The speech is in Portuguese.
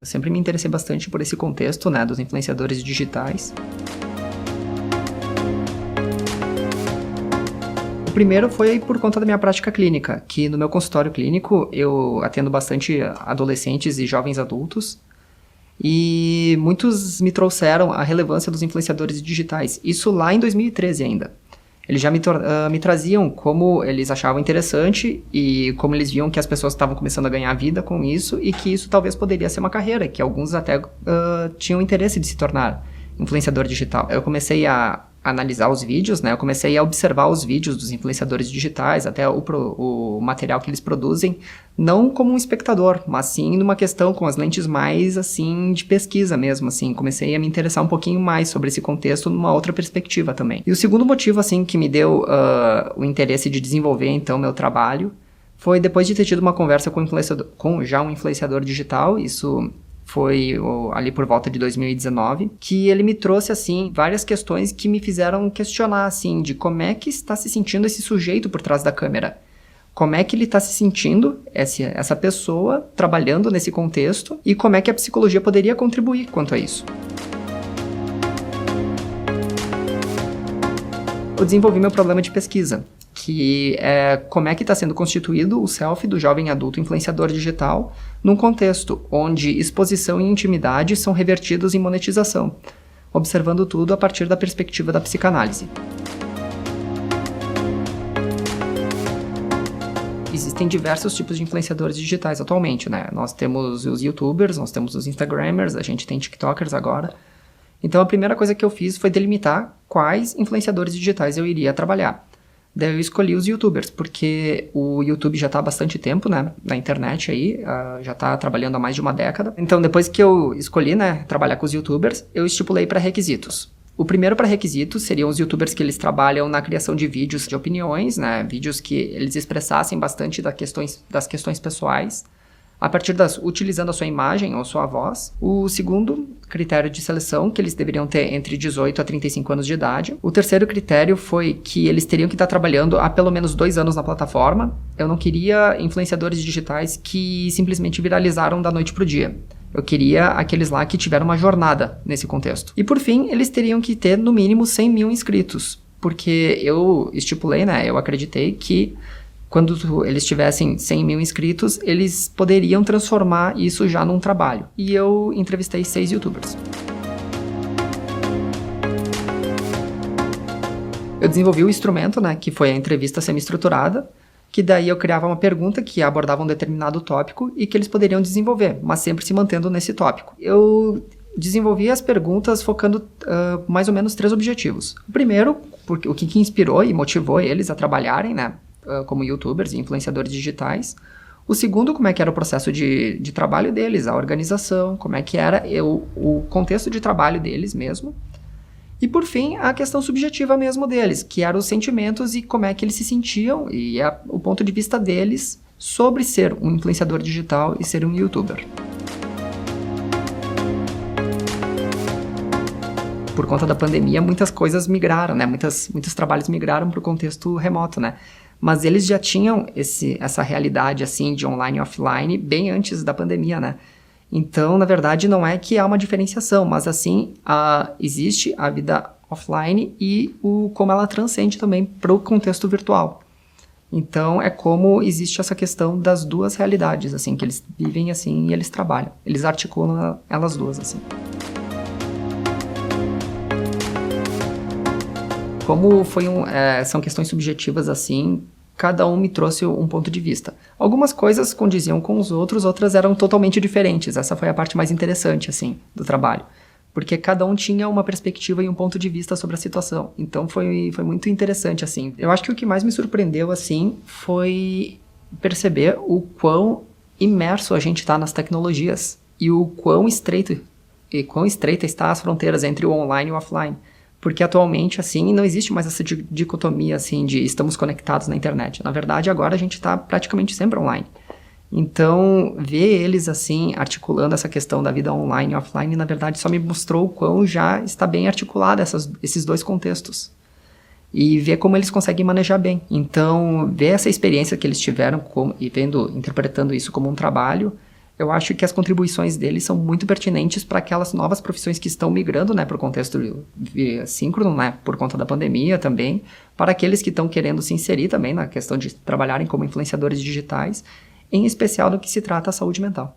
sempre me interessei bastante por esse contexto, né, dos influenciadores digitais. O primeiro foi por conta da minha prática clínica, que no meu consultório clínico eu atendo bastante adolescentes e jovens adultos, e muitos me trouxeram a relevância dos influenciadores digitais, isso lá em 2013 ainda. Eles já me traziam como eles achavam interessante e como eles viam que as pessoas estavam começando a ganhar vida com isso e que isso talvez poderia ser uma carreira, que alguns até tinham interesse de se tornar influenciador digital. Eu comecei a analisar os vídeos, né? Eu comecei a observar os vídeos dos influenciadores digitais, até o material que eles produzem, não como um espectador, mas sim numa questão com as lentes mais, assim, de pesquisa mesmo, assim. Comecei a me interessar um pouquinho mais sobre esse contexto numa outra perspectiva também. E o segundo motivo, assim, que me deu o interesse de desenvolver, então, meu trabalho, foi depois de ter tido uma conversa com já um influenciador digital, isso foi ali por volta de 2019, que ele me trouxe, assim, várias questões que me fizeram questionar, assim, de como é que está se sentindo esse sujeito por trás da câmera. Como é que ele está se sentindo, essa pessoa, trabalhando nesse contexto, e como é que a psicologia poderia contribuir quanto a isso. Eu desenvolvi meu problema de pesquisa, que é como é que está sendo constituído o self do jovem adulto influenciador digital num contexto onde exposição e intimidade são revertidos em monetização, observando tudo a partir da perspectiva da psicanálise. Existem diversos tipos de influenciadores digitais atualmente, né? Nós temos os youtubers, nós temos os instagramers, a gente tem tiktokers agora. Então a primeira coisa que eu fiz foi delimitar quais influenciadores digitais eu iria trabalhar. Daí eu escolhi os youtubers, porque o YouTube já está há bastante tempo, né, na internet aí, já está trabalhando há mais de uma década. Então depois que eu escolhi, né, trabalhar com os youtubers, eu estipulei para requisitos. O primeiro para requisitos seriam os youtubers que eles trabalham na criação de vídeos de opiniões, né, vídeos que eles expressassem bastante das questões pessoais, a partir utilizando a sua imagem ou sua voz. O segundo critério de seleção, que eles deveriam ter entre 18 a 35 anos de idade. O terceiro critério foi que eles teriam que estar trabalhando há pelo menos 2 anos na plataforma. Eu não queria influenciadores digitais que simplesmente viralizaram da noite pro dia. Eu queria aqueles lá que tiveram uma jornada nesse contexto. E por fim, eles teriam que ter no mínimo 100 mil inscritos, porque eu estipulei, né, eu acreditei que quando eles tivessem 100 mil inscritos, eles poderiam transformar isso já num trabalho. E eu entrevistei 6 youtubers. Eu desenvolvi o instrumento, né, que foi a entrevista semi-estruturada, que daí eu criava uma pergunta que abordava um determinado tópico e que eles poderiam desenvolver, mas sempre se mantendo nesse tópico. Eu desenvolvi as perguntas focando mais ou menos 3 objetivos. O primeiro, o que inspirou e motivou eles a trabalharem, né, como youtubers e influenciadores digitais. O segundo, como é que era o processo de trabalho deles, a organização, como é que era o contexto de trabalho deles mesmo. E por fim, a questão subjetiva mesmo deles, que eram os sentimentos e como é que eles se sentiam e o ponto de vista deles sobre ser um influenciador digital e ser um youtuber. Por conta da pandemia, muitas coisas migraram, né? Muitos trabalhos migraram para o contexto remoto, né? Mas eles já tinham essa realidade assim de online e offline bem antes da pandemia, né? Então, na verdade, não é que há uma diferenciação, mas assim, existe a vida offline e como ela transcende também para o contexto virtual. Então, é como existe essa questão das duas realidades, assim, que eles vivem assim e eles trabalham. Eles articulam elas duas, assim. Como são questões subjetivas assim, cada um me trouxe um ponto de vista. Algumas coisas condiziam com os outros, outras eram totalmente diferentes. Essa foi a parte mais interessante, assim, do trabalho. Porque cada um tinha uma perspectiva e um ponto de vista sobre a situação. Então foi muito interessante, assim. Eu acho que o que mais me surpreendeu, assim, foi perceber o quão imerso a gente está nas tecnologias e o quão estreita está as fronteiras entre o online e o offline. Porque atualmente, assim, não existe mais essa dicotomia, assim, de estamos conectados na internet. Na verdade, agora a gente está praticamente sempre online. Então, ver eles, assim, articulando essa questão da vida online e offline, na verdade, só me mostrou o quão já está bem articulado esses dois contextos. E ver como eles conseguem manejar bem. Então, ver essa experiência que eles tiveram interpretando isso como um trabalho, eu acho que as contribuições dele são muito pertinentes para aquelas novas profissões que estão migrando, né, para o contexto síncrono, né, por conta da pandemia também, para aqueles que estão querendo se inserir também na questão de trabalharem como influenciadores digitais, em especial no que se trata a saúde mental.